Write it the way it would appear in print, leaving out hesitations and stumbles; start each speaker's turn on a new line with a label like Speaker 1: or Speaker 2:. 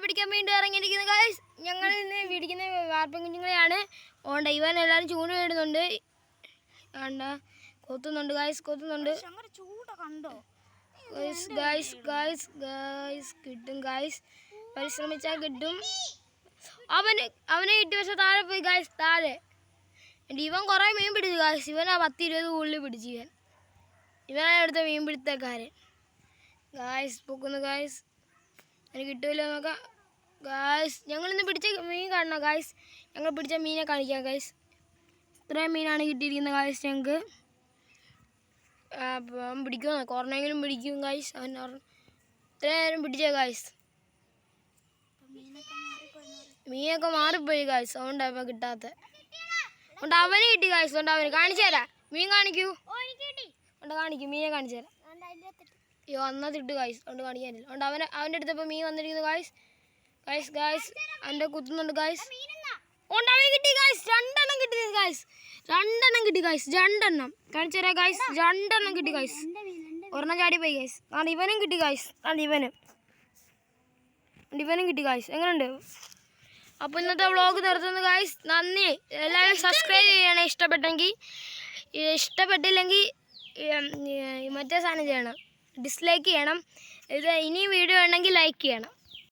Speaker 1: പിടിക്കാൻ വേണ്ടി ഇറങ്ങിയിരിക്കുന്നു ഗൈസ്. ഞങ്ങൾ ഇന്ന് പിടിക്കുന്ന വാർപ്പൻ കുഞ്ഞുങ്ങളെയാണ്. ഓണ്ട ഇവൻ എല്ലാവരും ചൂട് ഇടുന്നുണ്ട്, കൊത്തുന്നുണ്ട് ഗൈസ്, കൊത്തുന്നുണ്ട്. കിട്ടും ഗൈസ്, പരിശ്രമിച്ചാൽ കിട്ടും. അവനെ കിട്ടി, പക്ഷെ താഴെ പോയി ഗൈസ്, താഴെ. ഇവൻ കുറേ മീൻ പിടിച്ചു ഗൈസ്. ഇവനാ 10-20 കൂടുതൽ പിടിച്ചു. ഇവനാണ് എടുത്ത മീൻ പിടുത്തക്കാരൻ ഗൈസ്. പൊക്കുന്നു ഗൈസ്, അതിന് കിട്ടുമല്ലോ നോക്കാം ഗൈസ്. ഞങ്ങളിന്ന് പിടിച്ച മീൻ കാണണം ഗൈസ്. ഞങ്ങൾ പിടിച്ച മീനെ കാണിക്കാം ഗൈസ്. ഇത്രയും മീനാണ് കിട്ടിയിരിക്കുന്നത് ഗൈസ് ഞങ്ങൾക്ക്. അപ്പം പിടിക്കുമോ, കുറഞ്ഞെങ്കിലും പിടിക്കും ഗൈസ്. അവൻ ഇത്രയും നേരം പിടിച്ച ഗൈസ്. മീനൊക്കെ മാറിപ്പോയി ഗൈസ്, അതുകൊണ്ടാണ് ഇപ്പം കിട്ടാത്ത. അതുകൊണ്ട് അവന് കിട്ടി ഗൈസ്. അതുകൊണ്ട് അവന് കാണിച്ചു തരാം. മീൻ കാണിക്കൂ, അതുകൊണ്ട് കാണിക്കും, മീനെ കാണിച്ചു തരാം. അയ്യോ എന്നാൽ തിട്ട് ഗൈസ്, അതുകൊണ്ട് കാണിക്കാനില്ല. അതുകൊണ്ട് അവൻ്റെ അടുത്തപ്പോൾ മീൻ വന്നിരിക്കുന്നു ഗൈസ്. അവൻ്റെ കുത്തുന്നുണ്ട് ഗൈസ്. അതുകൊണ്ട് അവന് കിട്ടി ഗൈസ്. 2 എണ്ണം കിട്ടി ഗൈസ്. 2 കിട്ടി ഗൈസ്. 2 എണ്ണം കാണിച്ചു തരാം ഗൈസ്. 2 എണ്ണം കിട്ടി ഗൈസ്. ഒരെണ്ണം ചാടിപ്പോയി ഗൈസ്. അതുകൊണ്ട് ഇവനും കിട്ടി ഗൈസ്. അതുകൊണ്ട് ഇവനും കിട്ടി ഗൈസ്. എങ്ങനെയുണ്ട്? അപ്പോൾ ഇന്നത്തെ വ്ളോഗ് നിർത്തുന്നു ഗൈസ്. നന്ദി. എല്ലാവരും സബ്സ്ക്രൈബ് ചെയ്യണം ഇഷ്ടപ്പെട്ടെങ്കിൽ. ഇഷ്ടപ്പെട്ടില്ലെങ്കിൽ മറ്റേ സാധനം ചെയ്യണം, ഡിസ്ലൈക്ക് ചെയ്യണം. ഇനി വീഡിയോ ഉണ്ടെങ്കിൽ ലൈക്ക് ചെയ്യണം.